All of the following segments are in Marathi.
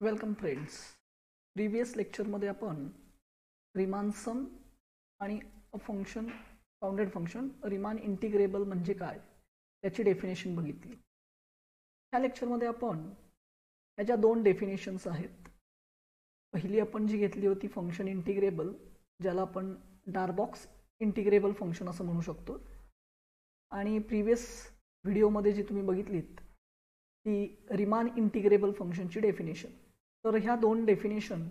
Welcome friends. प्रिव्हियस लेक्चरमध्ये आपण रिमान सम आणि a function bounded function Riemann integrable म्हणजे काय त्याची डेफिनेशन बघितली. ह्या लेक्चरमध्ये आपण ह्याच्या दोन डेफिनेशन्स आहेत. पहिली आपण जी घेतली होती फंक्शन इंटिग्रेबल, ज्याला आपण डारबॉक्स इंटिग्रेबल फंक्शन असं म्हणू शकतो. आणि प्रिव्हियस व्हिडिओमध्ये जी तुम्ही बघितलीत ती रिमान इंटिग्रेबल फंक्शनची डेफिनेशन. तर ह्या दोन डेफिनेशन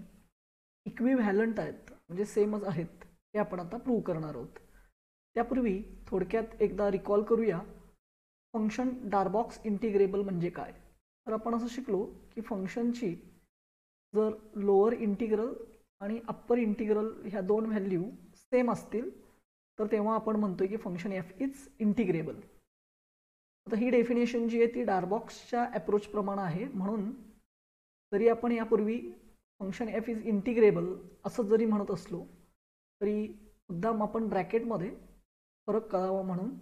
इक्विव्हॅलंट आहेत, म्हणजे सेमच आहेत, हे आपण आता प्रूव्ह करणार आहोत. त्यापूर्वी थोडक्यात एकदा रिकॉल करूया फंक्शन डारबॉक्स इंटिग्रेबल म्हणजे काय. तर आपण असं शिकलो की फंक्शनची जर लोअर इंटिग्रल आणि अप्पर इंटिग्रल ह्या दोन व्हॅल्यू सेम असतील तर तेव्हा आपण म्हणतोय की फंक्शन एफ इज इंटिग्रेबल. आता ही डेफिनेशन जी आहे ती डारबॉक्सच्या अप्रोच प्रमाणे आहे. म्हणून जरी आपण यापूर्वी फंक्शन एफ इज इंटिग्रेबल असं जरी म्हणत असलो तरी सुद्धा आपण ब्रॅकेटमध्ये फरक कळावा म्हणून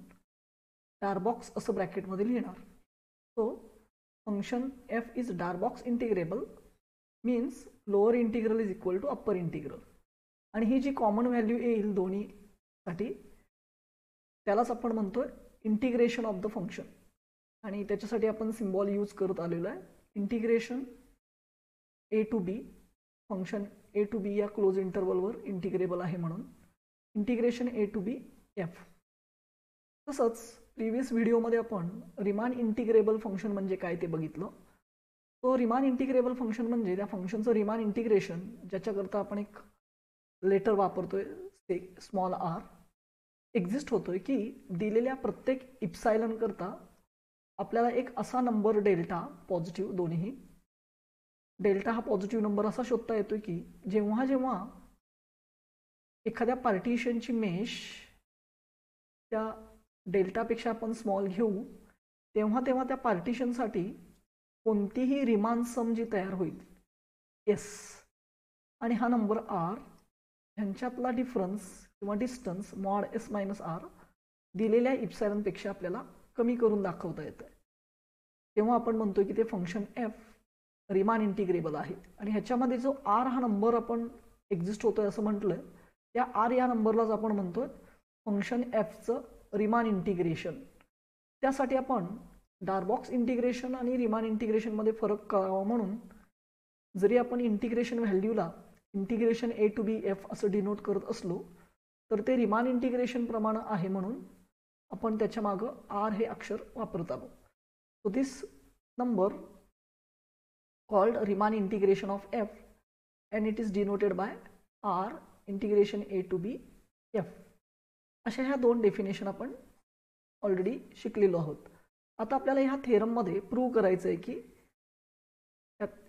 डारबॉक्स असं ब्रॅकेटमध्ये लिहिणार. So function f is Darboux integrable means lower integral is equal to upper integral. आणि ही जी कॉमन व्हॅल्यू येईल दोन्हीसाठी त्यालाच आपण म्हणतोय इंटिग्रेशन ऑफ द फंक्शन. आणि त्याच्यासाठी आपण सिम्बॉल यूज करत आलेलो आहे, integration A to b. Function a to b या क्लोज इंटरवलवर इंटिग्रेबल आहे म्हणून integration A to B f. तसंच प्रिव्हियस व्हिडिओमध्ये आपण रिमान इंटिग्रेबल फंक्शन म्हणजे काय ते बघितलं. तो रिमान इंटिग्रेबल फंक्शन म्हणजे त्या फंक्शनचं रिमान इंटिग्रेशन, ज्याच्याकरता आपण एक लेटर वापरतोय स्मॉल आर, एक्झिस्ट होतोय की दिलेल्या प्रत्येक इप्सायलन करता आपल्याला एक असा नंबर डेल्टा, पॉझिटिव्ह दोन्ही, डेल्टा हा पॉझिटिव्ह नंबर असा शोधता येतोय की जेव्हा जेव्हा एखाद्या पार्टिशनची मेश त्या डेल्टापेक्षा आपण स्मॉल घेऊ तेव्हा तेव्हा त्या पार्टिशनसाठी कोणतीही रिमान सम जी तयार होईल एस आणि हा नंबर आर ह्यांच्यातला डिफरन्स किंवा distance mod S minus R दिलेल्या इप्सायलनपेक्षा आपल्याला कमी करून दाखवता येतं. तेव्हा आपण म्हणतोय की ते फंक्शन एफ रिमान इंटिग्रेबल आहे. आणि ह्याच्यामध्ये जो आर हा नंबर आपण एक्झिस्ट होतोय असं म्हटलं, त्या आर या नंबरलाच आपण म्हणतोय फंक्शन एफचं रिमान इंटिग्रेशन. त्यासाठी आपण डारबॉक्स इंटिग्रेशन आणि रिमान इंटिग्रेशनमध्ये फरक कळावा म्हणून जरी आपण इंटिग्रेशन व्हॅल्यूला integration A to B F असं डिनोट करत असलो तर ते रिमान इंटिग्रेशन प्रमाणे आहे म्हणून आपण त्याच्या मागं आर हे अक्षर वापरत आहोत. So this number called Riemann integration of f and it is denoted by r integration a to b f. अशा ह्या दोन डेफिनेशन आपण ऑलरेडी शिकलेलो आहोत. आता आपल्याला ह्या थेरममध्ये प्रूव्ह करायचं आहे की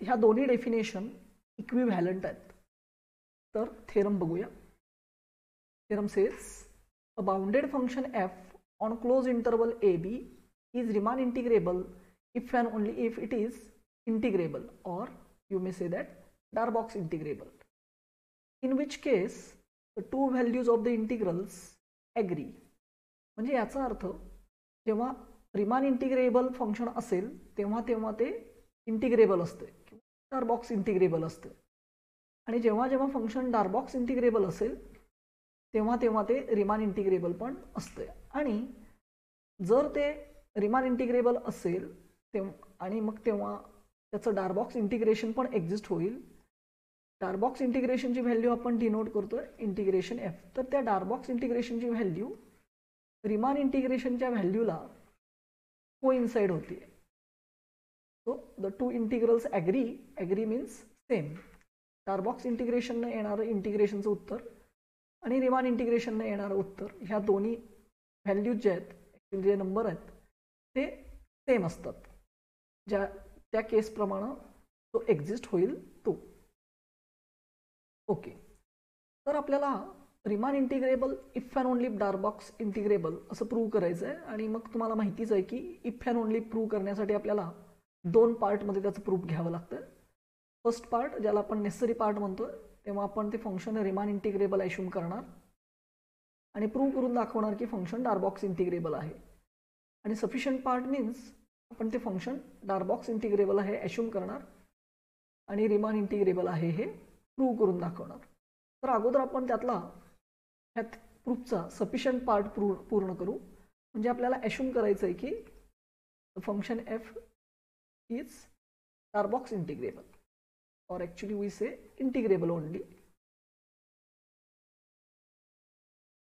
ह्या दोन्ही डेफिनेशन इक्विव्हॅलंट आहेत. तर थेरम बघूया. Theorem says a bounded function f on closed interval ab is Riemann integrable if and only if it is integrable, or you may say that Darboux integrable, in which case the two values of the integrals agree. म्हणजे याचा अर्थ जेव्हा रिमान इंटिग्रेबल फंक्शन असेल तेव्हा तेव्हा ते इंटिग्रेबल असते किंवा डारबॉक्स इंटिग्रेबल असते. आणि जेव्हा जेव्हा फंक्शन डारबॉक्स इंटिग्रेबल असेल तेव्हा तेव्हा ते रिमान इंटिग्रेबल पण असते. आणि जर ते रिमान इंटिग्रेबल असेल आणि मग तेव्हा त्याचं डारबॉक्स इंटिग्रेशन पण एक्झिस्ट होईल. डारबॉक्स इंटिग्रेशनची व्हॅल्यू आपण डिनोट करतोय इंटिग्रेशन एफ. तर त्या डारबॉक्स इंटिग्रेशनची व्हॅल्यू रिमान इंटिग्रेशनच्या व्हॅल्यूला कोइन्साइड होते. So the two integrals agree means same. Darboux इंटिग्रेशननं येणारं इंटिग्रेशनचं उत्तर आणि रिमान इंटिग्रेशननं येणारं उत्तर ह्या दोन्ही व्हॅल्यूज जे आहेत, ॲक्च्युअली जे नंबर आहेत ते सेम असतात. त्या केसप्रमाणे तो एक्झिस्ट होईल तो. ओके. तर आपल्याला Riemann integrable if and only Darboux integrable असं प्रूव्ह करायचं आहे. आणि मग तुम्हाला माहितीच आहे की इफ अँड ओनली प्रूव्ह करण्यासाठी आपल्याला दोन पार्टमध्ये त्याचं प्रूफ घ्यावं लागतं. फर्स्ट पार्ट ज्याला आपण नेसेसरी पार्ट म्हणतो तेव्हा आपण ते फंक्शन रिमान इंटिग्रेबल ॲश्युम करणार आणि प्रूव्ह करून दाखवणार की फंक्शन डारबॉक्स इंटिग्रेबल आहे. आणि सफिशियंट पार्ट मीन्स आपण ते फंक्शन डारबॉक्स इंटिग्रेबल आहे ॲश्युम करणार आणि रिमान इंटिग्रेबल आहे हे प्रूव्ह करून दाखवणार. तर अगोदर आपण त्यातला ह्या प्रूफचा सफिशियंट पार्ट पूर्ण करू. म्हणजे आपल्याला ॲश्युम करायचं आहे की function f is Darboux integrable, or actually we say integrable only.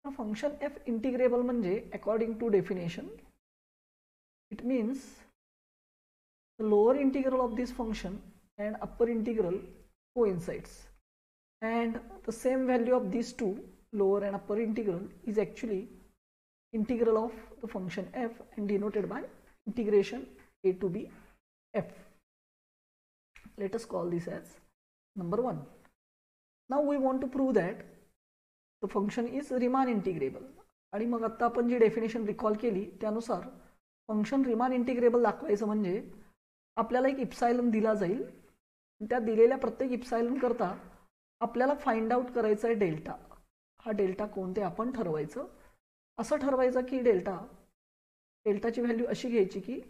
Function f integrable म्हणजे according to definition it means the lower integral of this function and upper integral coincides, and the same value of these two, lower and upper integral, is actually integral of the function f and denoted by integration a to b f. Let us call this as number 1. Now we want to prove that the function is Riemann integrable. आणि मग आता आपण जी डेफिनेशन रिकॉल केली त्यानुसार फंक्शन रिमान इंटिग्रेबल दाखवायचं म्हणजे आपल्याला एक इप्सायलन दिला जाईल. त्या दिलेल्या प्रत्येक इप्सायलन करता आपल्याला फाइंड आउट करायचं आहे डेल्टा. हा डेल्टा कोणते आपण ठरवायचं. असं ठरवायचं की डेल्टाची व्हॅल्यू अशी घ्यायची की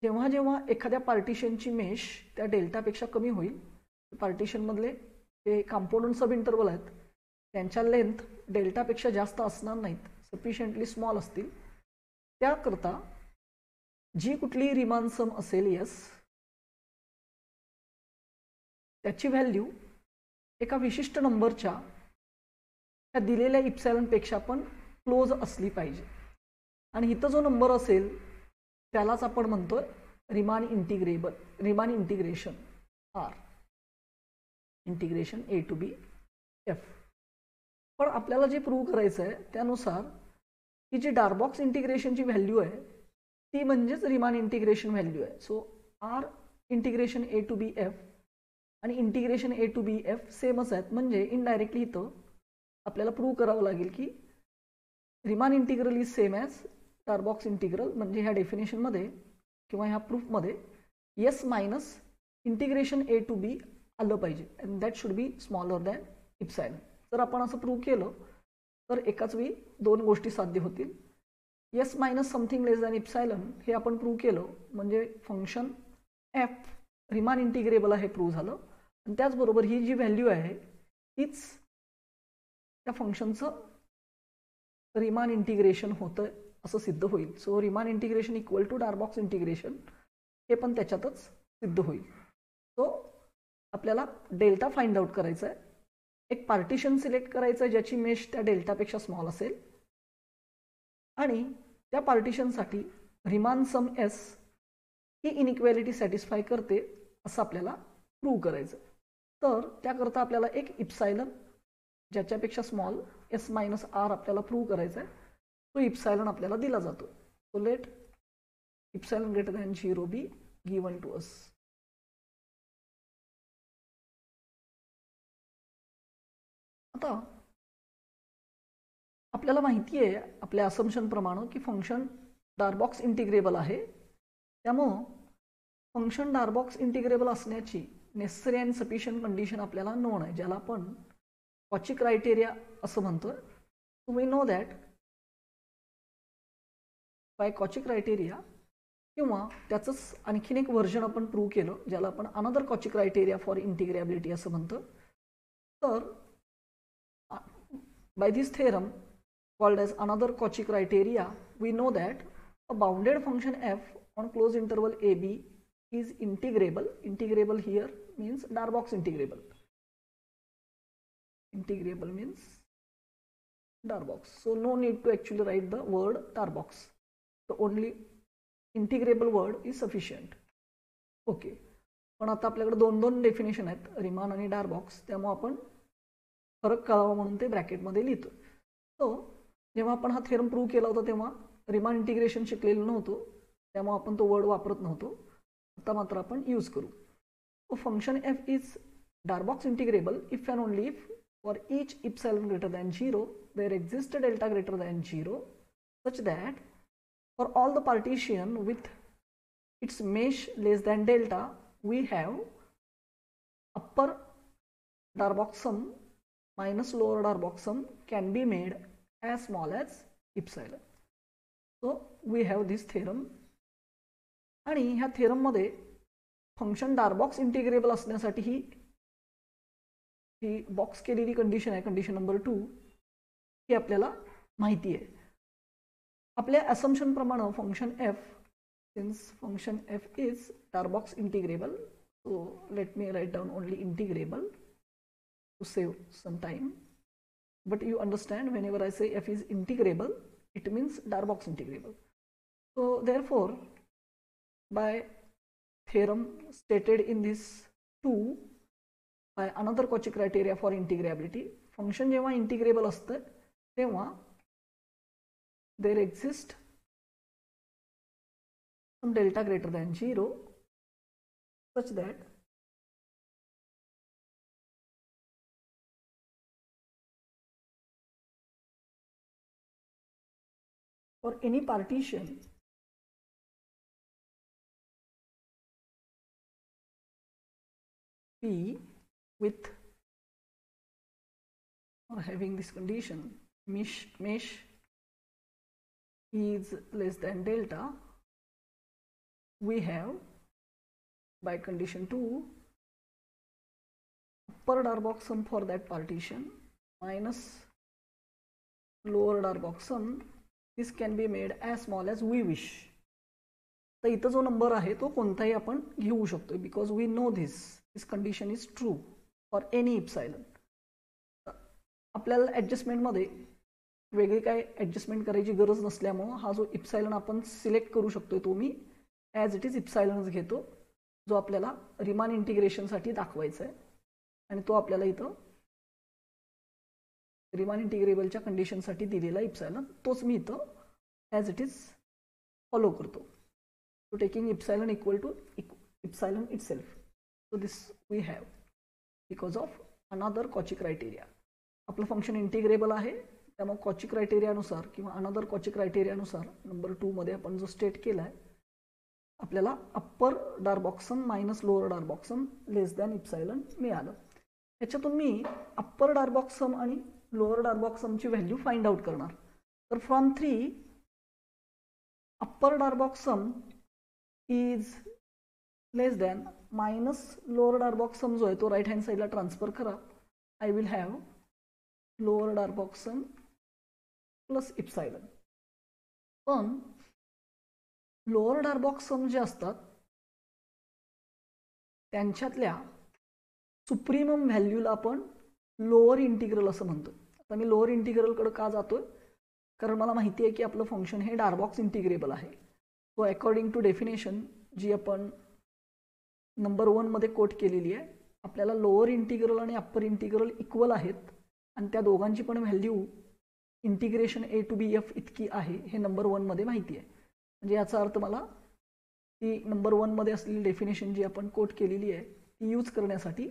जेव्हा जेव्हा एखाद्या पार्टिशनची मेश त्या डेल्टापेक्षा कमी होईल, पार्टिशनमधले जे कंपोनंट सब इंटरवल आहेत त्यांच्या लेंथ डेल्टापेक्षा जास्त असणार नाहीत, सफिशियंटली स्मॉल असतील, त्याकरता जी कुठली रिमान सम असेल यस त्याची व्हॅल्यू एका विशिष्ट नंबरच्या त्या दिलेल्या इप्सायलनपेक्षा पण क्लोज असली पाहिजे. आणि इथं जो नंबर असेल त्यालाच आपण म्हणतो Riemann integration R, integration A to B F. पण आपल्याला जे प्रूव्ह करायचं आहे त्यानुसार की जी डार्बॉक्स इंटिग्रेशनची व्हॅल्यू आहे ती म्हणजेच रिमान इंटिग्रेशन व्हॅल्यू आहे. So r integration A to B f आणि integration A to B f सेमच आहेत. म्हणजे इनडायरेक्टली इथं आपल्याला प्रूव्ह करावं लागेल की Riemann integral is same as Darboux integral. म्हणजे ह्या डेफिनेशनमध्ये किंवा ह्या प्रूफमध्ये s minus integration A to b आलं पाहिजे and that should be smaller than epsilon. जर आपण असं प्रूव्ह केलं तर एकाच वेळी दोन गोष्टी साध्य होतील. येस मायनस समथिंग लेस दॅन इप्सायलन हे आपण प्रूव्ह केलं म्हणजे फंक्शन एफ रिमान इंटिग्रेबल आहे प्रूव्ह झालं. आणि त्याचबरोबर ही जी व्हॅल्यू आहे तीच त्या फंक्शनचं रिमान इंटिग्रेशन होतं असं सिद्ध होईल. So Riemann integration equal to Darboux integration हे पण त्याच्यातच सिद्ध होईल. सो आपल्याला डेल्टा फाइंड आउट करायचा आहे. एक पार्टिशन सिलेक्ट करायचं आहे ज्याची मेश त्या डेल्टापेक्षा स्मॉल असेल आणि त्या पार्टिशनसाठी रिमान सम एस ही इनइक्वॅलिटी सॅटिस्फाय करते असं आपल्याला प्रूव्ह करायचं. तर त्याकरता आपल्याला एक इप्सायलन ज्याच्यापेक्षा स्मॉल एस मायनस आर आपल्याला प्रूव्ह करायचा आहे. तो इप्सायलन आपल्याला दिला जातो. So let epsilon greater than 0 be given to us. आता आपल्याला माहिती आहे आपल्या असम्पशन प्रमाणे की फंक्शन डार्बॉक्स इंटिग्रेबल आहे. त्यामुळं फंक्शन डार्बॉक्स इंटिग्रेबल असण्याची नेसेसरी अँड सफिशियंट कंडिशन आपल्याला नोन आहे, ज्याला आपण कॉची क्रायटेरिया असं म्हणतो. We know that by Cauchy criteria किंवा त्याचंच आणखीन एक व्हर्जन आपण प्रूव्ह केलं ज्याला आपण अनदर कॉची क्रायटेरिया फॉर इंटिग्रेबिलिटी असं म्हणतो. तर by this theorem called as another Cauchy criteria, we know that a bounded function f on closed interval ab is integrable. Integrable here means Darbox integrable. Integrable means Darbox. So no need to actually write the word Darbox. The only integrable word is sufficient. Okay. पण आता आपल्याकडे दोन डेफिनेशन आहेत, रिमान आणि डार्बॉक्स. त्यामुळे आपण फरक कळावा म्हणून ते ब्रॅकेटमध्ये लिहितो. सो जेव्हा आपण हा थेरम प्रूव्ह केला होता तेव्हा रिमान इंटिग्रेशन शिकलेलं नव्हतो, त्यामुळे आपण तो वर्ड वापरत नव्हतो. आता मात्र आपण यूज करू. So function f is Darboux integrable if and only if for each epsilon greater than 0 there exist delta greater than 0 such that for all the partition with its mesh less than delta we have upper Darboux sum minus lower Darbox sum can be made as small as epsilon. So we have this theorem. आणि ह्या theorem मध्ये फंक्शन डार्बॉक्स इंटिग्रेबल असण्यासाठी ही बॉक्स केलेली कंडिशन आहे, कंडिशन नंबर 2, ही आपल्याला माहिती आहे. आपल्या असम्पशन प्रमाणे function f, since function f is Darboux integrable, so let me write down only integrable to save some time, but you understand whenever I say f is integrable it means Darboux integrable. So therefore by theorem stated in this 2, by another Cauchy criteria for integrability, function जेव्हा integrable असतं तेव्हा there exists some delta greater than 0 such that for any partition P with or having this condition mesh is less than delta, we have by condition 2 upper Darboux sum for that partition minus lower Darboux sum. This can be made as small as we wish. तर इथं जो नंबर आहे तो कोणताही आपण घेऊ शकतो, because we know this condition is true for any epsilon. आपल्याला ॲडजस्टमेंटमध्ये वेगळी काय ॲडजस्टमेंट करायची गरज नसल्यामुळं हा जो इप्सायलन आपण सिलेक्ट करू शकतो तो मी ॲज इट इज इप्सायलनच घेतो, जो आपल्याला रिमान इंटिग्रेशनसाठी दाखवायचा आहे. आणि तो आपल्याला इथं रिमान इंटिग्रेबलच्या कंडिशनसाठी दिलेला इप्सायलन तोच मी इथं ॲज इट इज फॉलो करतो. So taking epsilon equal to epsilon itself. So this we have because of another Cauchy criteria. आपलं फंक्शन इंटिग्रेबल आहे त्यामुळे कॉची क्रायटेरियानुसार किंवा अनदर कॉची क्रायटेरियानुसार नंबर 2 मध्ये आपण जो स्टेट केला आहे आपल्याला upper Darboux sum minus lower Darboux sum less than epsilon मिळालं. याच्यातून मी अप्पर Darboux sum आणि लोअर Darboux sum ची व्हॅल्यू फाइंड आउट करणार. तर from 3 upper Darboux sum is less than minus lower Darboux sum जो आहे तो राईट हँड साईडला ट्रान्सफर करा. I will have lower Darboux sum plus epsilon. पण लोअर Darboux sum जे असतात त्यांच्यातल्या सुप्रीमम व्हॅल्यूला आपण लोअर इंटिग्रल असं म्हणतो. आता मी लोअर इंटिग्रलकडे का जातोय, कारण मला माहिती आहे की आपलं फंक्शन हे Darboux इंटिग्रेबल आहे. सो अकॉर्डिंग टू डेफिनेशन जी आपण नंबर 1 मध्ये कोट केलेली आहे, आपल्याला लोअर इंटिग्रल आणि अप्पर इंटिग्रल इक्वल आहेत आणि त्या दोघांची पण value integration A to B F इतकी आहे हे नंबर 1 मध्ये माहिती आहे. म्हणजे याचा अर्थ मला ती नंबर 1 मध्ये असलेली डेफिनेशन जी आपण कोट केलेली आहे ती यूज करण्यासाठी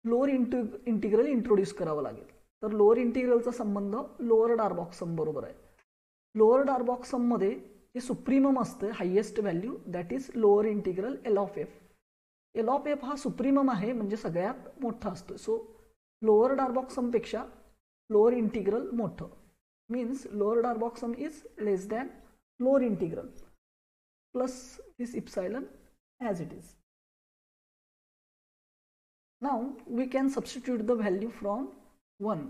लोअर इंटिग्रल इंट्रोड्यूस करावं लागेल. तर लोअर इंटिग्रलचा संबंध लोअर Darboux sum बरोबर आहे. लोअर Darboux sum मध्ये जे सुप्रीमम असतं highest value that is lower integral l of f. L of f हा सुप्रीमम आहे म्हणजे सगळ्यात मोठा असतो. सो लोअर Darboux sum पेक्षा लोअर इंटिग्रल मोठं means lower Darboux sum is less than lower integral plus this epsilon as it is. Now we can substitute the value from 1.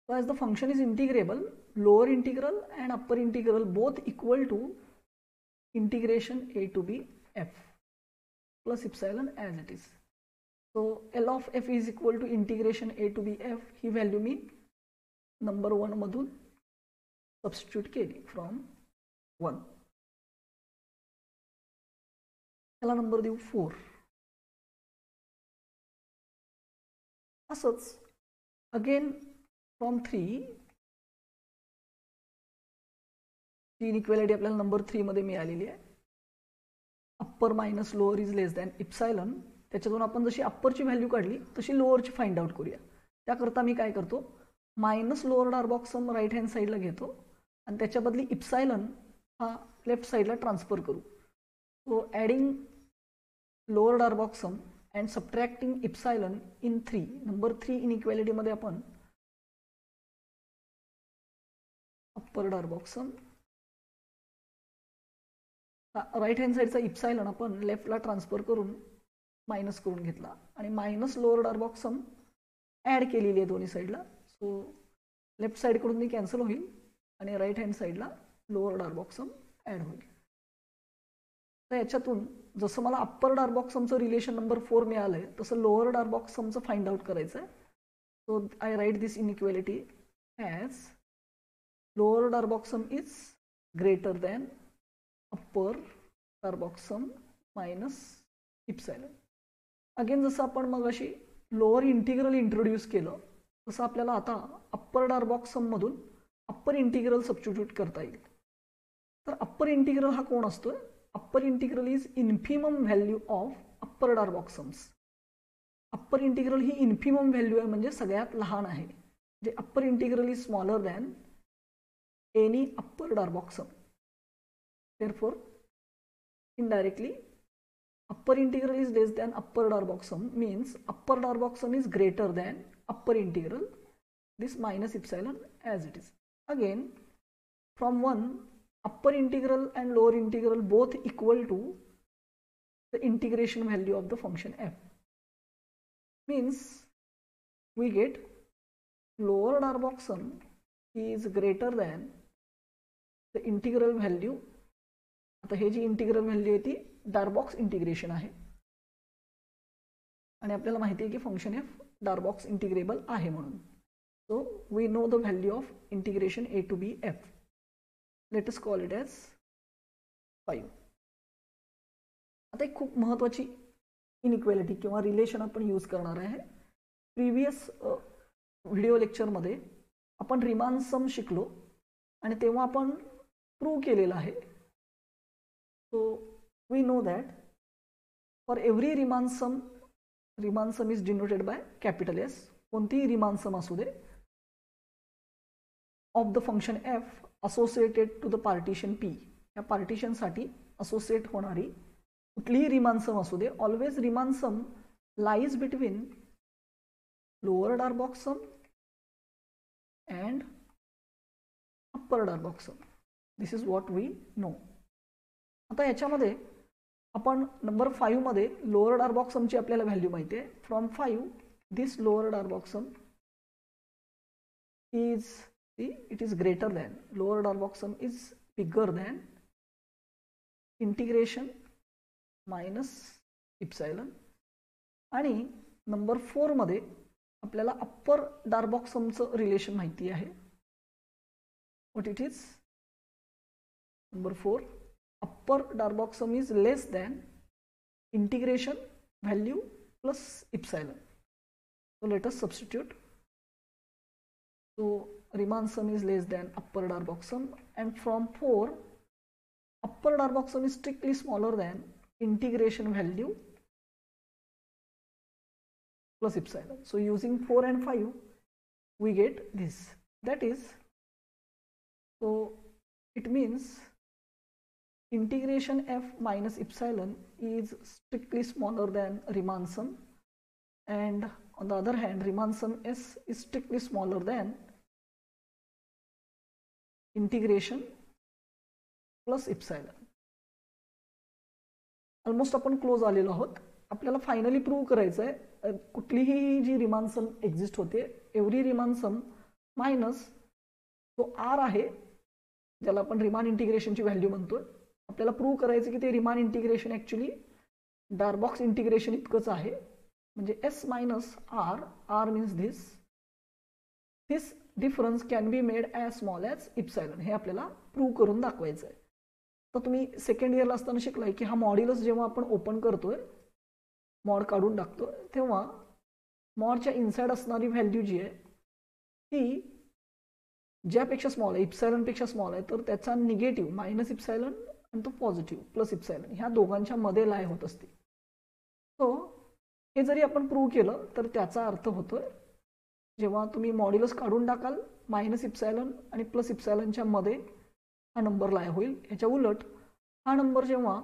So as the function is integrable, lower integral and upper integral both equal to integration a to b f plus epsilon as it is. So L of f is equal to integration a to b f. He value me number 1 मधून substitute केली from 1. त्याला नंबर देऊ 4. असंच अगेन फ्रॉम 3 ची इनइक्वॅलिटी आपल्याला नंबर 3 मध्ये मिळालेली आहे. Upper minus lower is less than epsilon. त्याच्यातून आपण जशी अप्परची व्हॅल्यू काढली तशी लोअरची फाइंड आउट करूया. त्याकरता मी काय करतो, minus lower Darboux sum right hand साईडला घेतो आणि त्याच्या बदली इप्सायलन हा लेफ्ट साईडला ट्रान्सफर करू. So adding lower Darboux sum and subtracting epsilon in 3. number 3 inequality मध्ये आपण upper Darboux sum right hand साईडचा इप्सायलन आपण लेफ्टला ट्रान्सफर करून मायनस करून घेतला आणि minus lower Darboux sum add केलेली आहे दोन्ही साईडला. सो लेफ्ट साईडकडून ती कॅन्सल होईल आणि राईट हँड साईडला लोअर डार्बॉक्स सम ॲड होईल. तर याच्यातून जसं मला अप्पर डार्बॉक्स समचं रिलेशन नंबर 4 मिळालं आहे तसं लोअर डार्बॉक्स समचं फाइंड आउट करायचं आहे. So I write this inequality as lower Darboux sum is greater than upper Darboux sum minus epsilon. Again जसं आपण मग अशी लोअर इंटिग्रल इंट्रोड्यूस केलं तसं आपल्याला आता अप्पर डार्बॉक्स सममधून अप्पर इंटिग्रल सबस्टिट्यूट करता येईल. तर अप्पर इंटिग्रल हा कोण असतोय? Upper integral is infimum value of upper Darboux sums. Upper integral ही इन्फिमम व्हॅल्यू आहे म्हणजे सगळ्यात लहान आहे. जे upper integral is smaller than any upper Darboux sum. Therefore indirectly upper integral is less than upper Darboux sum means upper Darboux sum is greater than upper integral this minus epsilon as it is. Again from one upper integral and lower integral both equal to the integration value of the function f means we get lower Darboux sum is greater than the integral value. आता हे जी इंटिग्रल व्हॅल्यू आहे ती डार्बॉक्स इंटिग्रेशन आहे आणि आपल्याला माहिती आहे की फंक्शन एफ डार्बॉक्स इंटिग्रेबल आहे म्हणून. So we know the value of integration A to B F. Let us call it as 5. आता एक खूप महत्त्वाची इनइक्वॅलिटी किंवा रिलेशन आपण यूज करणार आहे. प्रिव्हियस व्हिडिओ लेक्चरमध्ये आपण रिमान सम शिकलो आणि तेव्हा आपण प्रूव्ह केलेलं आहे. So we know that for every Riemann sum is denoted by capital S. कोणतीही Riemann sum असू दे of the function f associated to the partition P. या partition साठी associate होणारी कुठलीही Riemann sum असू दे, always Riemann sum lies between lower Darboux sum and upper Darboux sum. This is what we know. आता याच्यामध्ये आपण नंबर 5 मध्ये लोअर डार्बॉक्स समची आपल्याला व्हॅल्यू माहिती आहे. From 5 this lower Darboux sum is it is greater than lower Darboux sum is bigger than integration minus epsilon. आणि नंबर 4 मध्ये आपल्याला अप्पर डार्बॉक्स समचं रिलेशन माहिती आहे. What it is? Number 4 upper Darboux sum is less than integration value plus epsilon. So let us substitute. So Riemann sum is less than upper Darboux sum and from 4 upper Darboux sum is strictly smaller than integration value plus epsilon. So using 4 and 5 we get this. That is, so it means integration f minus epsilon is strictly smaller than Riemann sum, and on the other hand Riemann sum s is strictly smaller than integration plus epsilon. Almost आपण क्लोज आलेलो आहोत. आपल्याला फायनली प्रूव्ह करायचं आहे कुठलीही जी Riemann sum एक्झिस्ट होते एव्हरी Riemann sum मायनस तो r आहे ज्याला आपण Riemann इंटिग्रेशनची व्हॅल्यू म्हणतोय. आपल्याला प्रूव्ह करायचं की ते Riemann integration actually Darboux integration इतकंच आहे. म्हणजे s minus r, r means this difference can be made as small as epsilon. हे आपल्याला प्रूव्ह करून दाखवायचं आहे. तर तुम्ही सेकंड इयरला असताना शिकलाय की हा मॉड्युलस जेव्हा आपण ओपन करतोय मॉड काढून टाकतोय तेव्हा मॉडच्या इनसाइड असणारी व्हॅल्यू जी आहे ती ज्यापेक्षा स्मॉल आहे इप्सायलनपेक्षा स्मॉल आहे तर त्याचा निगेटिव्ह मायनस इप्सायलन आणि तो पॉझिटिव्ह प्लस इप्सायलन ह्या दोघांच्या मध्ये लाय होत असते. सो हे जरी आपण प्रूव्ह केलं तर त्याचा अर्थ होतोय जेव्हा तुम्ही मॉड्युलस काढून टाकाल मायनस इप्सायलन आणि प्लस इप्सायलनच्या मध्ये हा नंबर लाय होईल. ह्याच्या उलट हा नंबर जेव्हा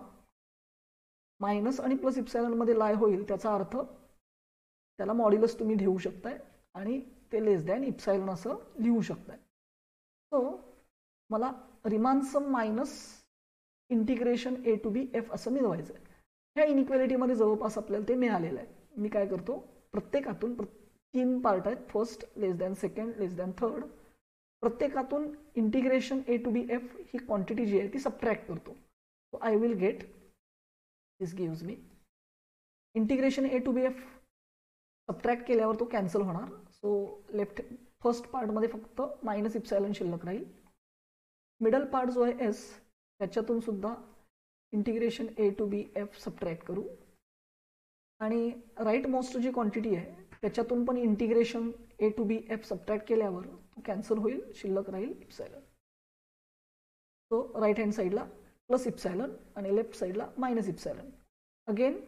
मायनस आणि प्लस इप्सायलन मध्ये लाय होईल त्याचा अर्थ त्याला मॉड्युलस तुम्ही घेऊ शकताय आणि ते लेस दॅन इप्सायलन असं लिहू शकताय. सो मला Riemann sum minus integration A to B F असं मिळवायचं आहे. ह्या इनइक्वॅलिटीमध्ये जवळपास आपल्याला ते मिळालेलं आहे. मी काय करतो, प्रत्येकातून 3 पार्ट आहेत, first less than second less than third, प्रत्येकातून integration A to B f ही क्वांटिटी जी आहे ती सबट्रॅक्ट करतो. So I will get this gives me integration A to B f subtract केल्यावर तो कॅन्सल होणार. सो लेफ्ट फर्स्ट पार्टमध्ये फक्त मायनस इप्सायलन शिल्लक राहील. मिडल पार्ट जो आहे एस त्याच्यातून सुद्धा integration A to B f subtract करू. आणि राईट मोस्ट जी क्वांटिटी आहे त्याच्यातून पण integration A to B f subtract केल्यावर तो कॅन्सल होईल, शिल्लक राहील इप्सायलन. सो राईट हँड साईडला प्लस इप्सायलन आणि लेफ्ट साईडला minus epsilon. Again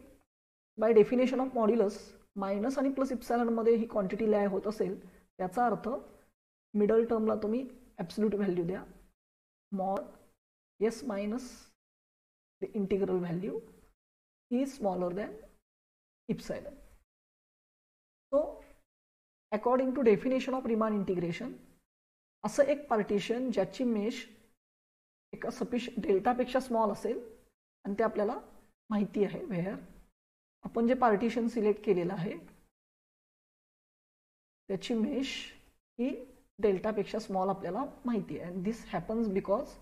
by definition of modulus minus आणि प्लस इप्सायलनमध्ये ही क्वांटिटी लाय होत असेल त्याचा अर्थ मिडल टर्मला तुम्ही ॲब्सोल्यूट व्हॅल्यू द्या. Mod S minus the integral value is smaller than epsilon. So according to definition of Riemann integration असं एक पार्टिशन ज्याची मेश एका डेल्टापेक्षा स्मॉल असेल आणि ते आपल्याला माहिती आहे. वेअर आपण जे पार्टिशन सिलेक्ट केलेलं आहे त्याची मेश ही डेल्टापेक्षा स्मॉल आपल्याला माहिती आहे. And this happens because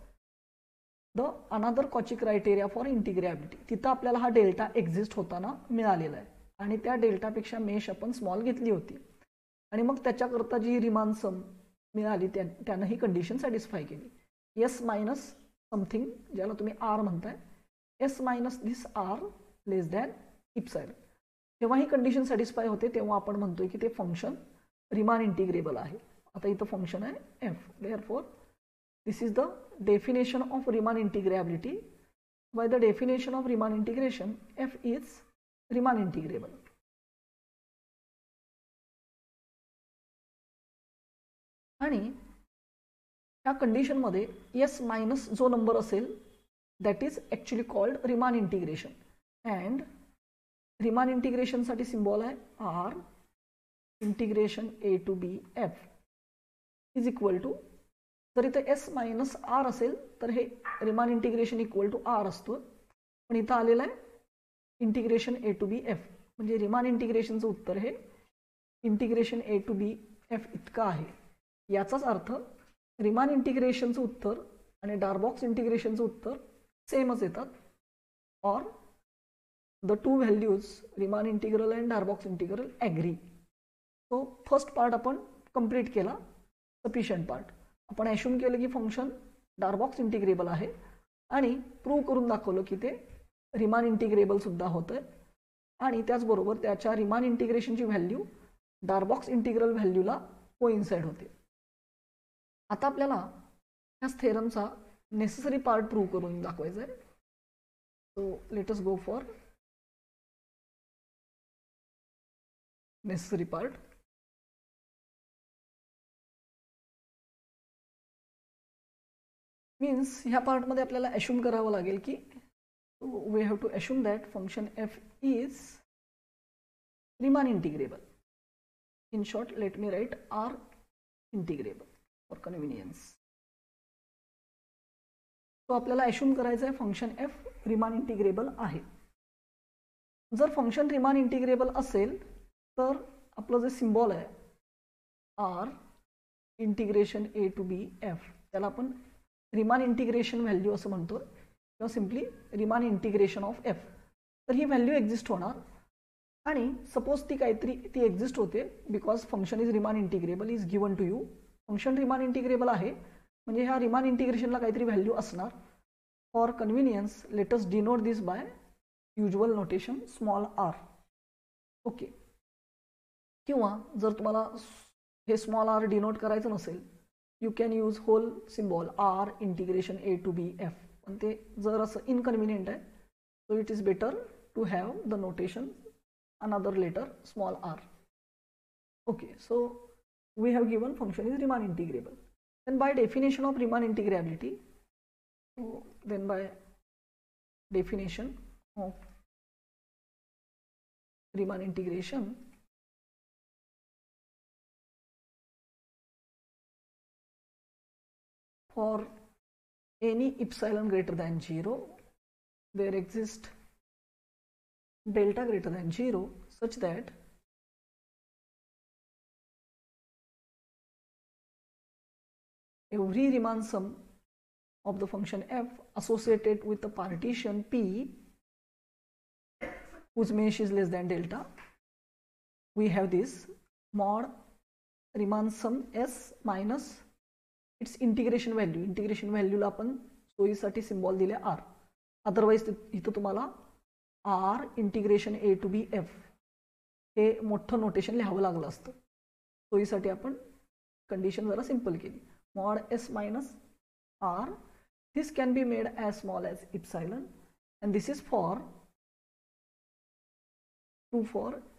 the another Cauchy criteria for integrability, तिथं आपल्याला हा डेल्टा एक्झिस्ट होताना मिळालेला आहे आणि त्या डेल्टापेक्षा मेश आपण स्मॉल घेतली होती आणि मग त्याच्याकरता जी रिमान सम मिळाली त्यानं ही कंडिशन सॅटिस्फाय केली. एस मायनस समथिंग ज्याला तुम्ही आर म्हणताय, एस मायनस दिस आर लेस दॅन इप्सायलन. जेव्हा ही कंडिशन सॅटिस्फाय होते तेव्हा आपण म्हणतोय की ते फंक्शन रिमान इंटिग्रेबल आहे. आता इथं फंक्शन आहे f. Therefore this is the definition of Riemann integrability. By the definition of Riemann integration f is Riemann integrable. आणि या कंडिशनमध्ये एस मायनस जो नंबर असेल that is actually called Riemann integration. And Riemann इंटिग्रेशनसाठी सिम्बॉल आहे R. Integration A to B f is equal to, जर इथं एस मायनस आर असेल तर हे Riemann integration equal to R असतो, पण इथं आलेलं आहे integration A to B F, म्हणजे रिमान इंटिग्रेशनचं उत्तर हे integration A to B F इतकं आहे. याचाच अर्थ रिमान इंटिग्रेशनचं उत्तर आणि डार्बॉक्स इंटिग्रेशनचं उत्तर सेमच येतात. Or the two values Riemann integral and Darboux integral agree. So first part आपण कंप्लीट केला. सफिशियंट पार्ट आपण ॲश्युम केलं की फंक्शन डार्बॉक्स इंटिग्रेबल आहे आणि प्रूव्ह करून दाखवलं की ते रिमान इंटिग्रेबल सुद्धा होतं आणि त्याचबरोबर त्याच्या Riemann इंटिग्रेशनची value Darboux integral व्हॅल्यूला coincide होते. आता आपल्याला ह्या थेरमचा नेसेसरी पार्ट प्रूव्ह करून दाखवायचा आहे. So let us go for necessary part. Means ह्या पार्टमध्ये आपल्याला ॲश्युम करावं लागेल की we have to assume that function f is Riemann integrable. In short let me write R integrable for convenience. तो आपल्याला ॲश्युम करायचं आहे फंक्शन एफ रिमान इंटिग्रेबल आहे. जर फंक्शन रिमान इंटिग्रेबल असेल तर आपलं जे सिम्बॉल आहे R integration A to B F त्याला आपण रिमान इंटिग्रेशन व्हॅल्यू असं म्हणतो किंवा simply Riemann integration of F. तर ही व्हॅल्यू एक्झिस्ट होणार आणि सपोज ती काहीतरी ती एक्झिस्ट होते because function is Riemann integrable is given to you. Function Riemann integrable आहे म्हणजे ह्या रिमान इंटिग्रेशनला काहीतरी व्हॅल्यू असणार. For convenience let us denote this by usual notation small R. Okay. किंवा जर तुम्हाला हे स्मॉल आर डिनोट करायचं नसेल you can use whole symbol R integration A to B F. पण ते जर असं इनकन्व्हिनियंट आहे so it is better to have the notation another letter small r. Okay, so we have given function is Riemann integrable. Then by definition of Riemann integrability, then by definition of Riemann integration, for any epsilon greater than 0, there exists delta greater than 0 such that every Riemann sum of the function f associated with the partition P whose mesh is less than delta, we have this mod Riemann sum S minus its integration value. Integration व्हॅल्यूला आपण सोयीसाठी सिम्बॉल दिले R. अदरवाइज इथं तुम्हाला R integration A to B F हे मोठं नोटेशन लिहावं लागलं असतं. सोयीसाठी आपण कंडिशन जरा सिंपल केली. mod S minus R, this can be made as small as epsilon, and this is for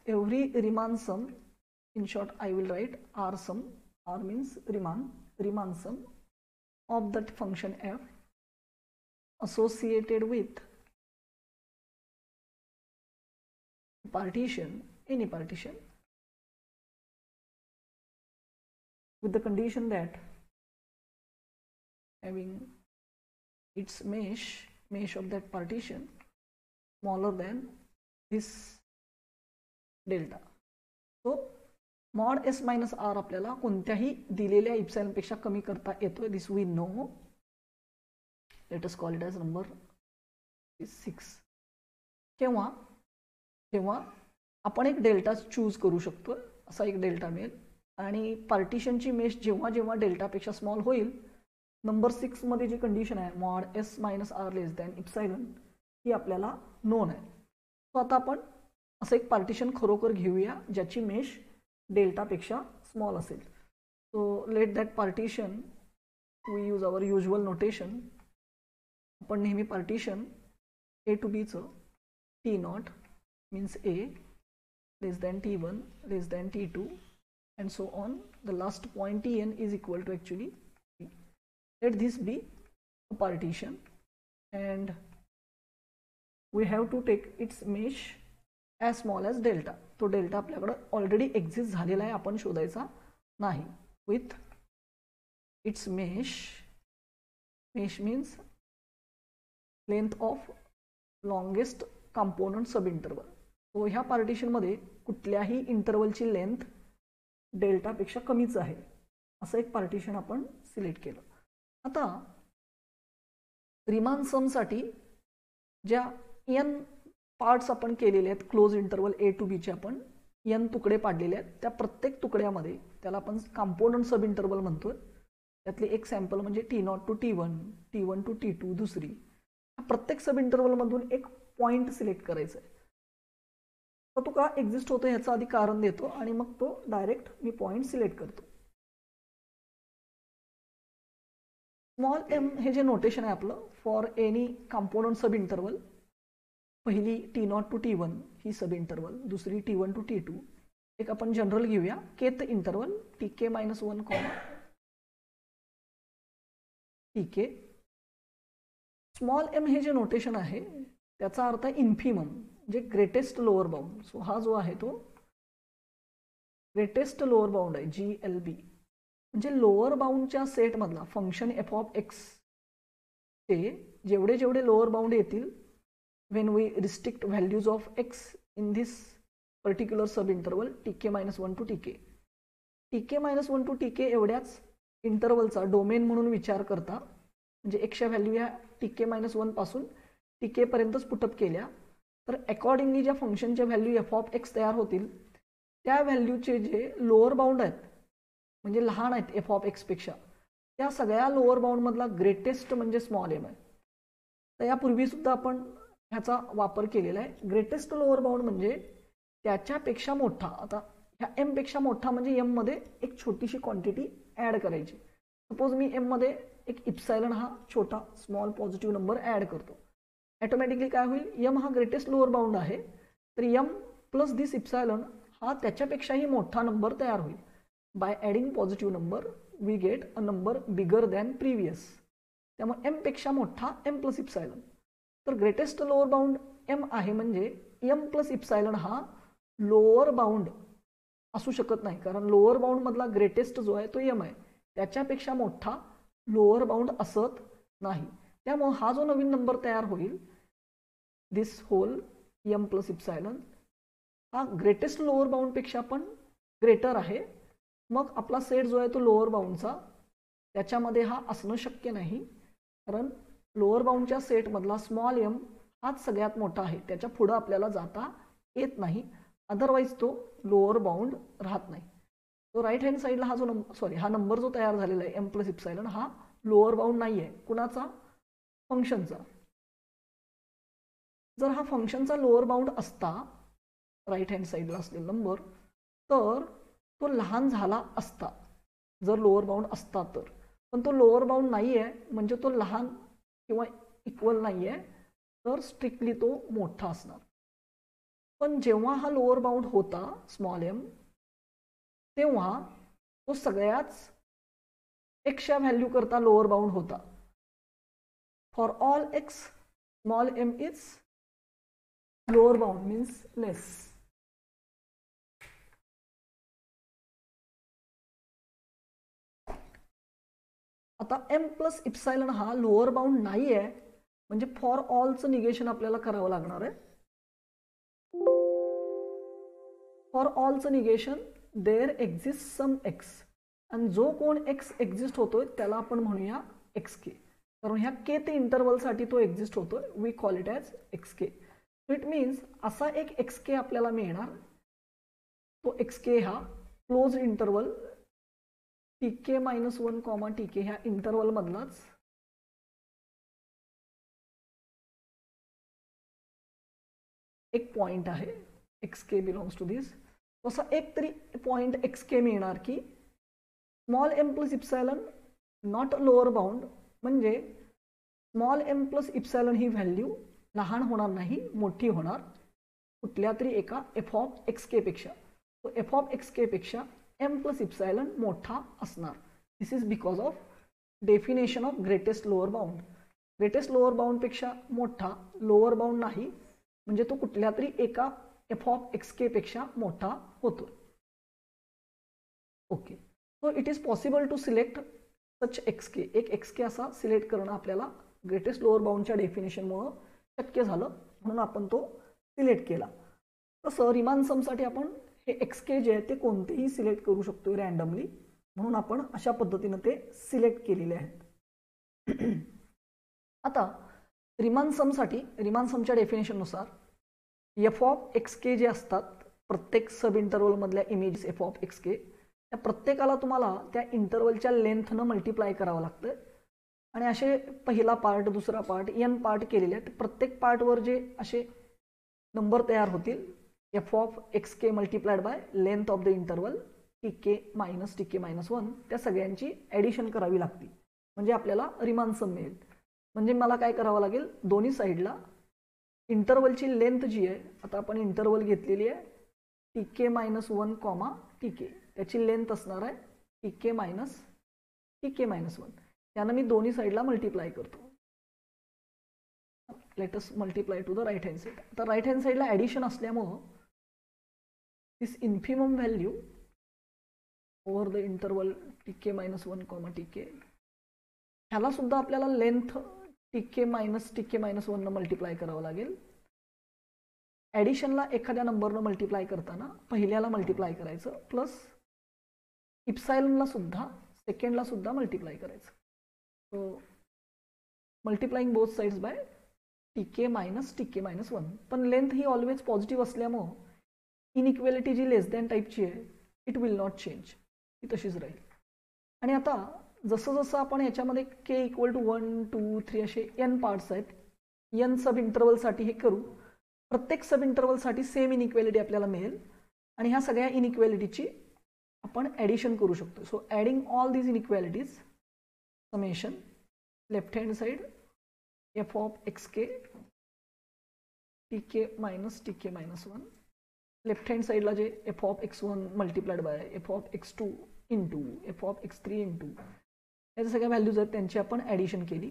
every Riemann sum. In short, I will write R sum. R means Riemann sum of that function f associated with partition, any partition, with the condition that having its mesh of that partition smaller than this delta. So mod S minus R आपल्याला कोणत्याही दिलेल्या इप्सिलॉन पेक्षा कमी करता येतोय. This we know. Let us call it as number 6. जेव्हा आपण एक डेल्टा चूज करू शकतो, असा एक डेल्टा मिळेल आणि पार्टिशनची मेश जेव्हा जेव्हा डेल्टापेक्षा स्मॉल होईल, नंबर 6 मध्ये जी कंडिशन आहे mod S minus R less than epsilon ही आपल्याला नोन आहे. सो आता आपण असं एक पार्टिशन खरोखर घेऊया ज्याची मेश डेल्टापेक्षा स्मॉल असेल. So let that partition we use our usual notation. आपण नेहमी पार्टिशन A to B चं T0 means A less than T1 less than T2 and so on. The last point Tn is equal to actually T. Let this be a partition and we have to take its mesh as small as delta. तो डेल्टा आपल्याकडे ऑलरेडी एक्झिस्ट झालेला आहे, आपण शोधायचा नाही. With its mesh means length of longest component sub interval. तो ह्या पार्टिशनमध्ये कुठल्याही इंटरवलची लेंथ डेल्टापेक्षा कमीच आहे असं एक पार्टिशन आपण सिलेक्ट केलं. आता रिमान समसाठी ज्या n पार्ट्स आपण केलेले आहेत close interval A to B चे आपण n तुकडे पाडलेले आहेत, त्या प्रत्येक तुकड्यामध्ये त्याला आपण कंपोनंट सब इंटरवल म्हणतोय. त्यातले एक सॅम्पल म्हणजे T0 to T1, T1 to T2 दुसरी. प्रत्येक सब इंटरवल मधून एक पॉइंट सिलेक्ट करायचा आहे. तर तो का एक्झिस्ट होतो ह्याचं आधी कारण देतो आणि मग तो डायरेक्ट मी पॉइंट सिलेक्ट करतो. स्मॉल m हे जे नोटेशन आहे आपलं for any component sub interval, पहिली T0 to T1 he sub interval, दुसरी T1 to T2. एक आपण जनरल घेऊया kth interval Tk-1 comma Tk. Small m हे जे नोटेशन आहे त्याचा अर्थ आहे इन्फिमम, जे ग्रेटेस्ट लोअर बाउंड. सो हा जो आहे तो ग्रेटेस्ट लोअर बाउंड आहे GLB. म्हणजे लोअर बाउंडच्या सेट मधला फंक्शन f ऑफ x चे जेवढे जेवढे लोअर बाउंड येतील when we restrict values of x in this particular subinterval Tk-1 to Tk. Tk-1 to Tk एवढ्याच इंटरवलचा डोमेन म्हणून विचार करता, म्हणजे x च्या व्हॅल्यू या Tk-1 पासून Tk पर्यंतच पुटअप केल्या तर अकॉर्डिंगली ज्या फंक्शनच्या व्हॅल्यू f ऑफ x तयार होतील त्या व्हॅल्यूचे जे लोअर बाउंड आहेत म्हणजे लहान आहेत f ऑफ x पेक्षा, त्या सगळ्या लोअर बाउंड मधला ग्रेटेस्ट म्हणजे स्मॉल m आहे. तर यापूर्वी सुद्धा आपण ह्याचा वापर केलेला आहे. ग्रेटेस्ट लोअर बाउंड म्हणजे त्याच्यापेक्षा मोठा. आता ह्या m पेक्षा मोठा म्हणजे m मध्ये एक छोटीशी क्वांटिटी ऍड करायची. सपोज मी m मध्ये एक इप्सिलॉन हा छोटा स्मॉल पॉझिटिव्ह नंबर ऍड करतो. ऑटोमॅटिकली काय होईल, m हा ग्रेटेस्ट लोअर बाउंड आहे तर m प्लस दिस इप्सिलॉन हा त्याच्यापेक्षाही मोठा नंबर तयार होईल. By adding positive number we get a number bigger than previous. त्यामुळे m पेक्षा मोठा m प्लस इप्सिलॉन. तर ग्रेटेस्ट लोअर बाउंड m आहे म्हणजे m प्लस इप्सिलॉन हा लोअर बाउंड असू शकत नाही, कारण लोअर बाउंड मधला ग्रेटेस्ट जो आहे तो m आहे. त्याच्यापेक्षा मोठा लोअर बाउंड असत नाही. त्यामुळे हा जो नवीन नंबर तयार होईल दिस होल m प्लस इप्सायलन हा ग्रेटेस्ट लोअर बाउंड पेक्षा पण ग्रेटर आहे. मग आपला सेट जो आहे तो लोअर बाउंडचा त्याच्यामध्ये हा असणं शक्य नाही, कारण लोअर बाउंडच्या सेटमधला स्मॉल m हाच सगळ्यात मोठा आहे, त्याच्या पुढं आपल्याला जाता येत नाही, अदरवाईज तो लोअर बाउंड राहत नाही. तो राईट हँड साईडला हा जो हा नंबर जो तयार झालेला आहे m प्लस इप्सायलन हा लोअर बाउंड नाही आहे. कुणाचा? फंक्शनचा. जर हा फंक्शनचा लोअर बाउंड असता राईट हँड साईडला असलेला नंबर तर तो लहान झाला असता, जर लोअर बाउंड असता तर. पण तो लोअर बाउंड नाही आहे म्हणजे तो लहान किंवा इक्वल नाही आहे, तर स्ट्रिक्टली तो मोठा असणार. पण जेव्हा हा लोअर बाउंड होता स्मॉल m तेव्हा तो सगळ्याच एक्सच्या व्हॅल्यू करता लोअर बाउंड होता. For all x small m is lower bound means less. आता m प्लस इप्सायलन हा लोअर बाउंड नाही आहे म्हणजे फॉर ऑलचं निगेशन आपल्याला करावं लागणार आहे. फॉर ऑलचं negation there exist some x आणि जो कोण x एक्झिस्ट होतोय त्याला आपण म्हणूया xk, कारण ह्या k ते इंटरवलसाठी तो एक्झिस्ट होतोय. We call it as xk. It means असा एक xk आपल्याला मिळणार. तो xk हा क्लोज इंटरवल tk-1, tk ह्या इंटरवल मधलाच एक पॉइंट आहे. xk belongs to this. असा एक तरी पॉइंट xk मिळणार की small m plus epsilon not lower bound, म्हणजे स्मॉल m प्लस इप्सायलन ही व्हॅल्यू लहान होणार नाही, मोठी होणार कुठल्या तरी एका f ऑफ xk पेक्षा. तो f ऑफ xk पेक्षा m प्लस इप्सायलन मोठा असणार. This is because of definition of greatest lower bound. Greatest lower bound पेक्षा मोठा लोअर बाउंड नाही म्हणजे तो कुठल्या तरी एका f ऑफ xk पेक्षा मोठा होतो. Okay, so it is possible to select such xk. एक xk असा सिलेक्ट करणं आपल्याला ग्रेटेस्ट लोअर बाउंडच्या डेफिनेशनमुळं शक्य झालं, म्हणून आपण तो सिलेक्ट केला. तसं रिमान समसाठी आपण हे xk जे आहे ते कोणतेही सिलेक्ट करू शकतो रँडमली, म्हणून आपण अशा पद्धतीनं ते सिलेक्ट केलेले आहेत. आता रिमान समसाठी रिमान समच्या डेफिनेशननुसार f ऑफ xk जे असतात प्रत्येक सब इंटरवल मधल्या इमेजेस f ऑफ xk त्या प्रत्येकाला तुम्हाला त्या इंटरवलच्या लेंथनं मल्टिप्लाय करावं लागतं. आणि असे पहिला पार्ट, दुसरा पार्ट, n पार्ट केलेले आहेत. प्रत्येक पार्टवर जे असे नंबर तयार होतील f of xk multiplied by length of the interval tk-1, त्या सगळ्यांची ॲडिशन करावी लागते म्हणजे आपल्याला रिमान सम मिळेल. म्हणजे मला काय करावं लागेल, दोन्ही साईडला इंटरवलची लेंथ जी आहे, आता आपण इंटरवल घेतलेली आहे tk-1, tk, त्याची लेंथ असणार आहे tk-1. त्यानं मी दोन्ही साईडला मल्टिप्लाय करतो. Let us multiply to the right hand side. आता राईट हँड साईडला ॲडिशन असल्यामुळं this infimum value over the interval tk-1, tk ह्याला सुद्धा आपल्याला लेंथ tk-1 न मल्टिप्लाय करावं लागेल. ॲडिशनला एखाद्या नंबरनं मल्टिप्लाय करताना पहिल्याला मल्टिप्लाय करायचं प्लस इप्सायलनला सुद्धा सेकंडला सुद्धा मल्टिप्लाय करायचं. So multiplying both sides by tk-1. पण लेंथ ही ऑलवेज पॉझिटिव्ह असल्यामुळं इनइक्वेलिटी जी लेस दॅन टाईपची आहे इट विल नॉट चेंज, ती तशीच राहील. आणि आता जसं जसं आपण याच्यामध्ये k = 1, 2, 3 असे n पार्ट्स आहेत, n सब इंटरवलसाठी हे करू. प्रत्येक सब इंटरवलसाठी सेम इनइक्वेलिटी आपल्याला मिळेल आणि ह्या सगळ्या इनइक्वेलिटीची आपण ॲडिशन करू शकतो. So adding all these inequalities summation left hand side f of xk tk-1, left hand साइडला जे f of x1 multiplied by f of x2 into f of x3 into याच्या सगळ्या व्हॅल्यूज आहेत त्यांची आपण ॲडिशन केली.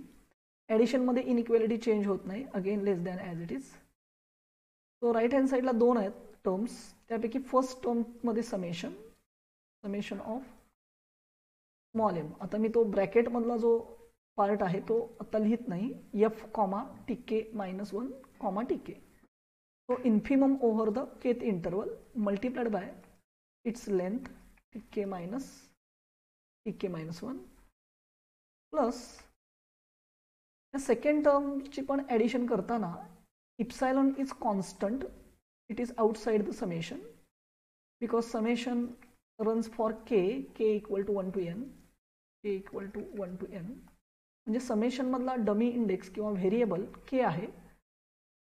ॲडिशनमध्ये इनइक्वेलिटी चेंज होत नाही, again less than as it is. So right hand साईडला दोन आहेत टर्म्स, त्यापैकी फर्स्ट टर्ममध्ये समेशन ऑफ स्मॉल m. आता मी तो ब्रॅकेटमधला जो पार्ट आहे तो आता लिहित नाही, F comma T K minus 1 comma T K. So infimum over the kth interval multiplied by its length tk minus 1 plus या सेकंड टर्मची पण ॲडिशन करताना epsilon is constant, it is outside the summation because summation runs for k equal to 1 to n, k equal to 1 to n. म्हणजे समेशनमधला डमी इंडेक्स किंवा व्हेरिएबल के आहे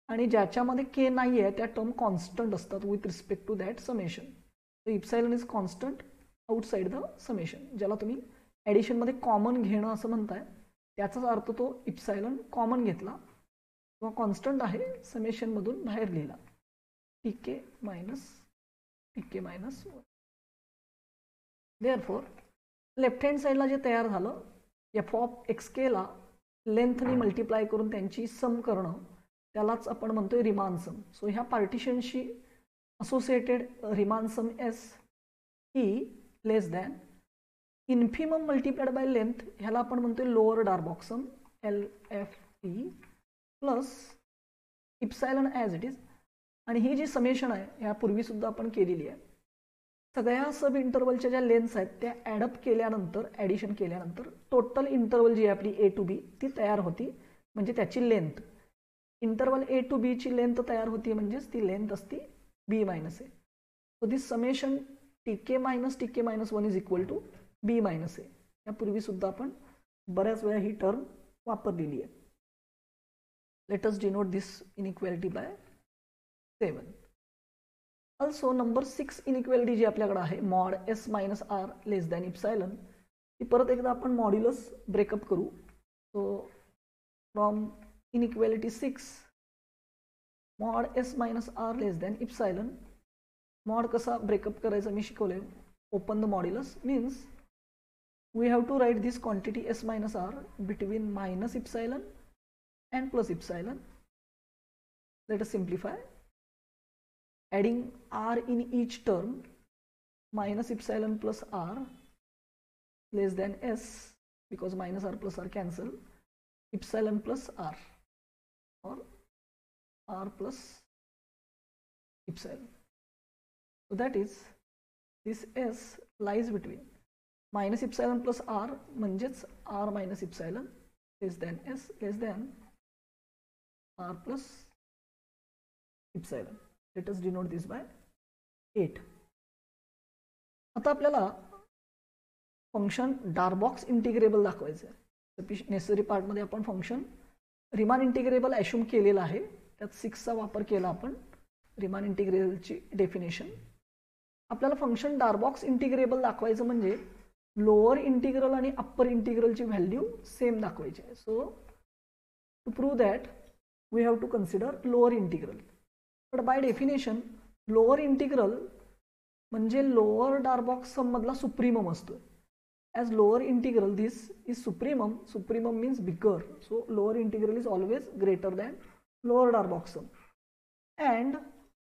आणि ज्याच्यामध्ये के नाही आहे त्या टर्म कॉन्स्टंट असतात with respect to that summation. तर epsilon is constant outside the summation, ज्याला तुम्ही ॲडिशनमध्ये कॉमन घेणं असं म्हणताय, त्याचाच अर्थ तो इप्सायलॉन कॉमन घेतला किंवा कॉन्स्टंट आहे समेशनमधून बाहेर लिहिला, टी के मायनस 1. देअरफॉर लेफ्ट हँड साईडला जे तयार झालं, एफ ऑफ एक्स केला लेंथनी मल्टिप्लाय करून त्यांची सम करणं, त्यालाच आपण म्हणतोय रिमान सम. सो ह्या पार्टिशनशी असोसिएटेड रिमान सम एस ही less than infimum multiplied by length, ह्याला आपण म्हणतोय lower Darboux sum LFT plus epsilon as it is. आणि ही जी समेशन आहे ह्यापूर्वी सुद्धा आपण केलेली आहे. सगळ्या सब इंटरवलच्या ज्या लेंथ्स आहेत त्या ॲडअप केल्यानंतर, ॲडिशन केल्यानंतर टोटल इंटरवल जी आहे आपली A to B ती तयार होती, म्हणजे त्याची length. Interval A to B ची लेंथ तयार होती म्हणजेच ती लेंथ असती B minus A. So this summation TK minus 1 is equal to B minus A. यापूर्वी सुद्धा आपण बऱ्याच वेळा ही टर्म वापरलेली आहे. Let us denote this inequality by 7. Also number 6 inequality जी आपल्याकडे आहे, mod S minus R less than epsilon, ती परत एकदा आपण मॉड्युलस ब्रेकअप करू. So from inequality 6 mod S minus R less than epsilon, mod कसा ब्रेकअप करायचा मी शिकवले. Open the modulus means we have to write this quantity S minus R between minus epsilon and plus epsilon. Let us simplify. Adding R in each term, minus epsilon plus R less than S, because minus R plus R cancel, epsilon plus R or R plus epsilon. So that is, this S lies between minus epsilon plus R म्हणजेच R minus epsilon less than S less than R plus epsilon. Let us denote this by 8. आता आपल्याला फंक्शन डार्बॉक्स इंटिग्रेबल दाखवायचं आहे. नेसेसरी पार्टमध्ये आपण फंक्शन रिमान इंटिग्रेबल ॲश्युम केलेला आहे, त्यात 6चा वापर केला आपण रिमान इंटिग्रेबलची डेफिनेशन. आपल्याला फंक्शन डार्बॉक्स इंटिग्रेबल दाखवायचं म्हणजे लोअर इंटिग्रल आणि अप्पर इंटिग्रलची व्हॅल्यू सेम दाखवायची आहे. So to prove that we have to consider lower integral. But by definition lower integral म्हणजे लोअर डार्बॉक्स सम मधला सुप्रीमम असतो. As lower integral, this is supremum. Supremum means bigger. So lower integral is always greater than lower Darboux sum. And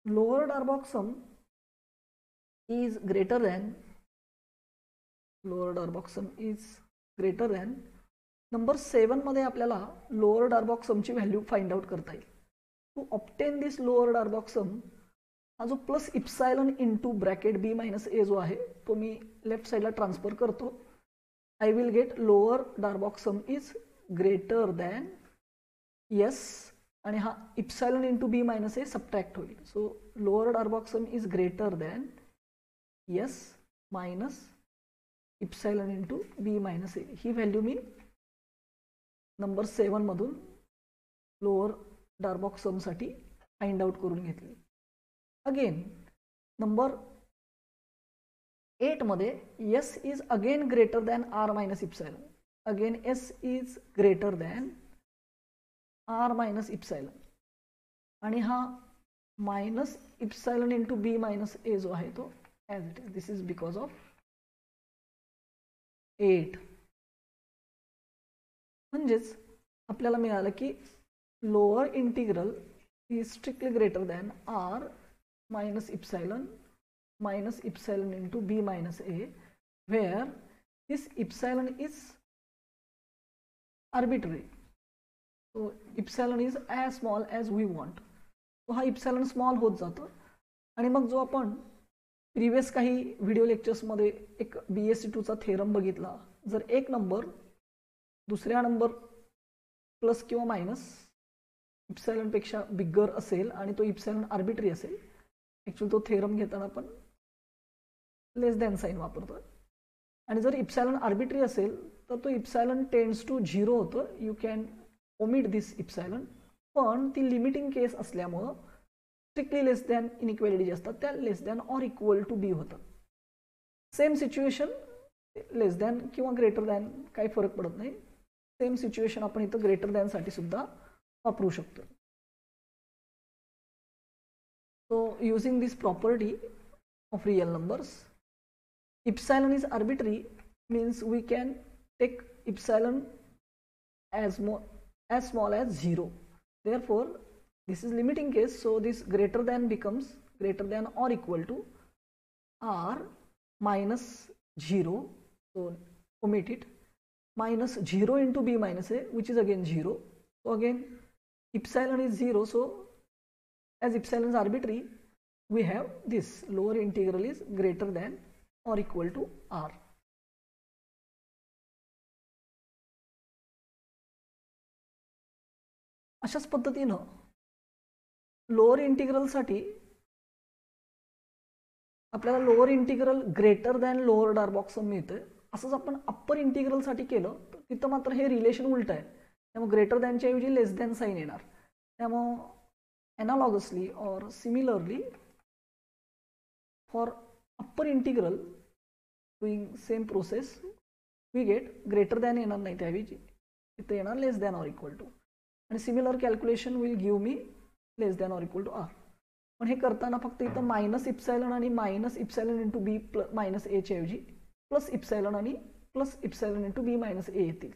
lower Darboux sum is greater than number 7 मध्ये आपल्याला lower Darboux sum ची व्हॅल्यू फाइंड आउट करता येईल. To obtain this lower Darboux sum, हा जो plus epsilon into bracket B minus A जो आहे तो मी लेफ्ट साइडला ट्रान्सफर करतो. I will get lower Darboux sum is greater than S आणि हा epsilon into B minus A subtract होईल. So lower Darboux sum is greater than S minus epsilon into B minus A. ही व्हॅल्यू मी नंबर 7 मधून लोअर Darboux sum साठी फाइंड आउट करून घेतली. अगेन नंबर 8 मध्ये S is again greater than R minus epsilon. Again S is greater than R minus epsilon. आणि हा minus epsilon into B minus A जो आहे तो as it is. This is because of 8. म्हणजेच आपल्याला मिळालं की lower integral is strictly greater than R minus epsilon into B minus A, where this epsilon is arbitrary. So epsilon is as small as we want. So हा इप्सिलॉन स्मॉल होत जातो. आणि मग जो आपण प्रिव्हियस काही व्हिडिओ लेक्चर्समध्ये एक BSc2चा थेरम बघितला, जर एक नंबर दुसऱ्या नंबर प्लस किंवा मायनस इप्सिलॉनपेक्षा बिगर असेल आणि तो इप्सिलॉन आर्बिट्ररी असेल, ॲक्च्युअली तो थेरम घेताना आपण लेस दॅन साईन वापरतो. आणि जर इप्सिलॉन आर्बिट्ररी असेल तर तो इप्सिलॉन टेंड्स टू 0 होतं. You can omit this epsilon. पण ती लिमिटिंग केस असल्यामुळं स्ट्रिक्टली लेस दॅन इनइक्वॅलिटी जे असतात त्या लेस than or equal to be होतात. सेम सिच्युएशन लेस दॅन किंवा ग्रेटर दॅन काही फरक पडत नाही. सेम सिच्युएशन आपण इथं ग्रेटर दॅनसाठी सुद्धा वापरू शकतो. So using this property of real numbers, epsilon is arbitrary means we can take epsilon as small as 0. Therefore, this is limiting case. So this greater than becomes greater than or equal to r minus 0. So omit it. Minus 0 into b minus a, which is again 0. So again epsilon is 0. So as epsilon is arbitrary, we have this lower integral is greater than or equal to r. अशाच पद्धतीनं लोअर इंटिग्रलसाठी आपल्याला lower integral greater than lower Darboux sum मिळतं. असंच आपण अप्पर इंटिग्रलसाठी केलं तर तिथं मात्र हे रिलेशन उलट आहे. त्यामुळे ग्रेटर दॅनच्या ऐवजी लेस दॅन साईन येणार. त्यामुळं एनालॉगसली और similarly for upper integral doing same process we get greater than येणार नाही, त्याऐवजी इथे येणार less than or equal to. आणि similar calculation will give me less than or equal to R. पण हे करताना फक्त इथं मायनस इप्सिलॉन आणि minus epsilon into B minus एच्या ऐवजी प्लस इप्सिलॉन आणि plus epsilon into B minus A येतील.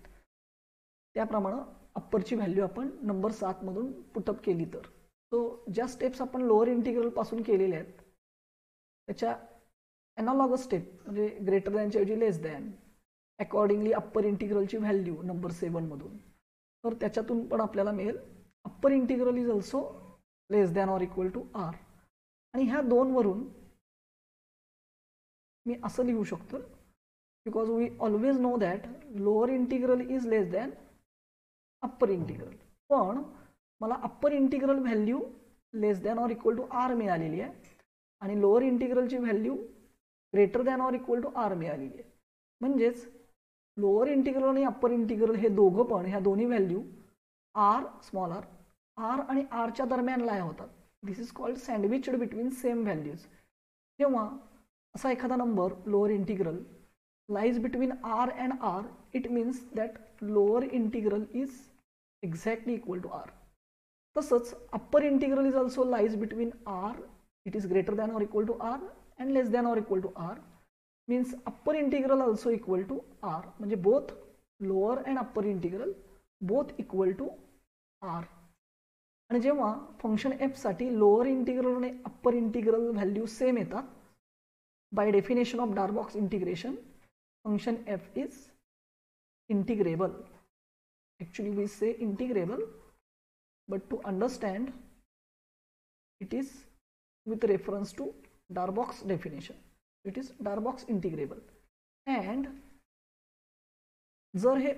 त्याप्रमाणे अप्परची व्हॅल्यू आपण नंबर 7 मधून पुटअप केली तर. सो ज्या स्टेप्स आपण लोअर इंटिग्रल पासून केलेल्या आहेत त्याच्या एनालॉगस स्टेप म्हणजे ग्रेटर दॅनच्या ऐवजी लेस दॅन, अकॉर्डिंगली अप्पर इंटिग्रलची व्हॅल्यू नंबर 7 मधून, तर त्याच्यातून पण आपल्याला मिळेल upper integral is also less than or equal to R. आणि ह्या दोन वरून मी असं लिहू शकतो, because we always know that lower integral is less than upper integral. पण मला upper integral value less than or equal to R मिळालेली आहे आणि लोअर इंटिग्रलची value greater than or equal to R मिळालेली आहे. म्हणजेच लोअर इंटिग्रल आणि अप्पर इंटिग्रल हे दोघं पण ह्या दोन्ही व्हॅल्यू आर स्मॉल आर आणि आरच्या दरम्यान लाय होतात. This is called sandwiched between same values. जेव्हा असा एखादा number lower integral lies between R and R, it means that lower integral is exactly equal to R. तसंच upper integral is also lies between R, it is greater than or equal to R and less than or equal to r, means upper integral also equal to r. म्हणजे both lower and upper integral both equal to r. आणि जेव्हा फंक्शन f साठी लोअर इंटिग्रल आणि अप्पर इंटिग्रल व्हॅल्यू सेम येतात, by definition of Darboux integration function f is integrable. Actually we say integrable, but to understand it is with reference to Darboux definition. It is Darboux integrable. And जर हे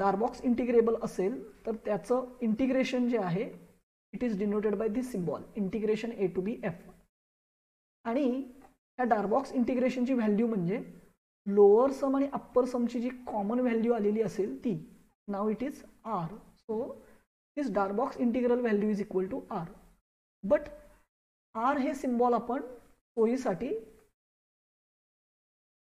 Darboux integrable असेल तर त्याचं इंटिग्रेशन जे आहे it is denoted by this symbol integration a to b f. आणि या Darboux इंटिग्रेशनची व्हॅल्यू म्हणजे लोअर सम आणि अप्पर समची जी कॉमन व्हॅल्यू आलेली असेल ती. नाव it is r. So this Darboux integral value is equal to r. But R हे सिम्बॉल आपण सोयीसाठी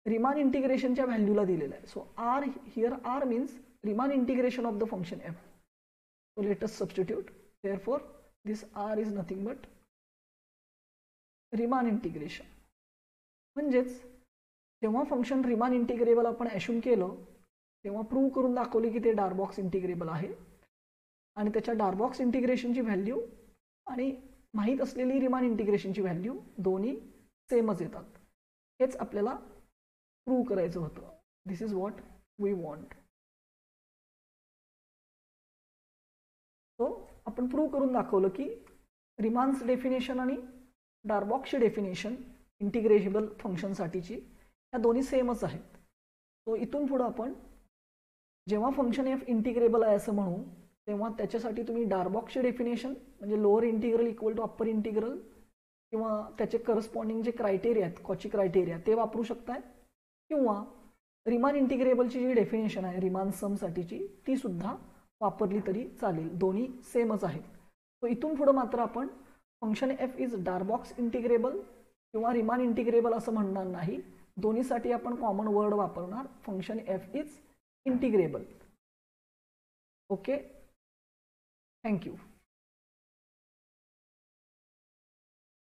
रिमान इंटिग्रेशनच्या व्हॅल्यूला दिलेलं आहे. So R here R means Riemann integration of the function F. So let us substitute. Therefore this R is nothing but Riemann integration. म्हणजेच जेव्हा फंक्शन रिमान इंटिग्रेबल आपण ॲश्युम केलं तेव्हा प्रूव्ह करून दाखवले की ते Darboux इंटिग्रेबल आहे आणि त्याच्या Darboux इंटिग्रेशनची व्हॅल्यू आणि माहीत असलेली रिमान इंटिग्रेशनची व्हॅल्यू दोन्ही सेमच येतात. हेच आपल्याला प्रूव्ह करायचं होतं. This is what we want. So आपण प्रूव्ह करून दाखवलं की रिमान्स डेफिनेशन आणि डार्बॉक्सची डेफिनेशन इंटिग्रेबल फंक्शनसाठीची ह्या दोन्ही सेमच आहेत. सो इथून पुढं आपण जेव्हा फंक्शन एफ इंटिग्रेबल आहे असं म्हणू तेव्हा त्याच्यासाठी तुम्ही डार्बॉक्सचे डेफिनेशन म्हणजे lower integral equal to upper integral किंवा त्याचे करस्पॉन्डिंग जे क्रायटेरिया आहेत कॉची क्रायटेरिया ते वापरू शकताय, किंवा रिमान इंटिग्रेबलची जी डेफिनेशन आहे रिमान समसाठीची ती सुद्धा वापरली तरी चालेल, दोन्ही सेमच आहेत. सो इथून पुढं मात्र आपण function f is Darboux integrable किंवा रिमान इंटिग्रेबल असं म्हणणार नाही, दोन्हीसाठी आपण कॉमन वर्ड वापरणार function f is integrable. Okay, thank you.